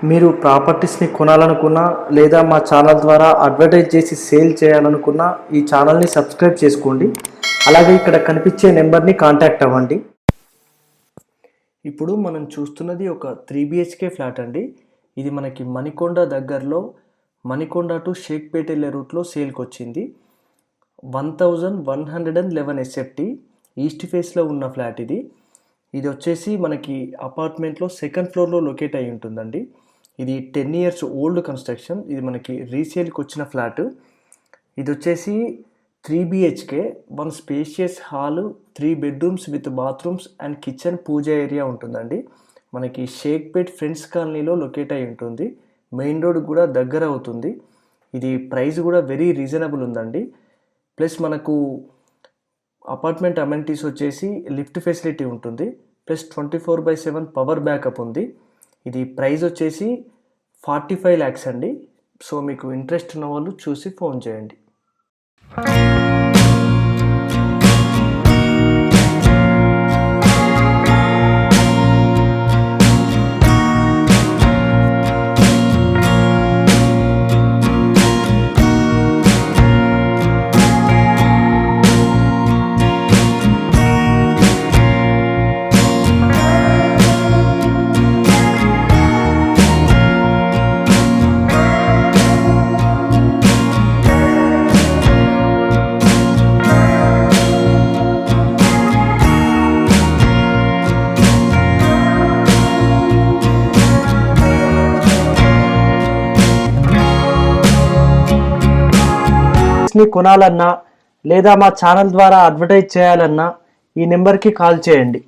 మీరు ప్రాపర్టీస్ని కొనాలనుకున్నా లేదా మా ఛానల్ ద్వారా అడ్వర్టైజ్ చేసి సేల్ చేయాలనుకున్నా ఈ ఛానల్ని సబ్స్క్రైబ్ చేసుకోండి. అలాగే ఇక్కడ కనిపించే నెంబర్ని కాంటాక్ట్ అవ్వండి. ఇప్పుడు మనం చూస్తున్నది ఒక 3 BHK ఫ్లాట్ అండి. ఇది మనకి మణికొండ దగ్గరలో మణికొండ టు షేక్పేట వెళ్ళే రూట్లో సేల్కి వచ్చింది. 1111 SFT ఈస్ట్ ఫేస్లో ఉన్న ఫ్లాట్ ఇది. ఇది వచ్చేసి మనకి అపార్ట్మెంట్లో సెకండ్ ఫ్లోర్లో లొకేట్ అయి ఉంటుందండి. ఇది 10 years ఓల్డ్ కన్స్ట్రక్షన్. ఇది మనకి రీసేల్కి వచ్చిన ఫ్లాట్. ఇది వచ్చేసి 3 BHK, 1 spacious hall, 3 bedrooms with bathrooms and kitchen pooja area ఉంటుందండి. మనకి షేక్పేట్ ఫ్రెండ్స్ కాలనీలో లొకేట్ అయి ఉంటుంది. మెయిన్ రోడ్ కూడా దగ్గర అవుతుంది. ఇది ప్రైస్ కూడా వెరీ రీజనబుల్ ఉందండి. ప్లస్ మనకు అపార్ట్మెంట్ అమెనిటీస్ వచ్చేసి లిఫ్ట్ ఫెసిలిటీ ఉంటుంది. ప్లస్ 24/7 పవర్ బ్యాకప్ ఉంది. ఇది ప్రైస్ వచ్చేసి 45 lakhs అండి. సో మీకు ఇంట్రెస్ట్ ఉన్న వాళ్ళు చూసి ఫోన్ చేయండి. కొనాలన్నా లేదా మా ఛానల్ ద్వారా అడ్వర్టైజ్ చేయాలన్నా ఈ నెంబర్కి కాల్ చేయండి.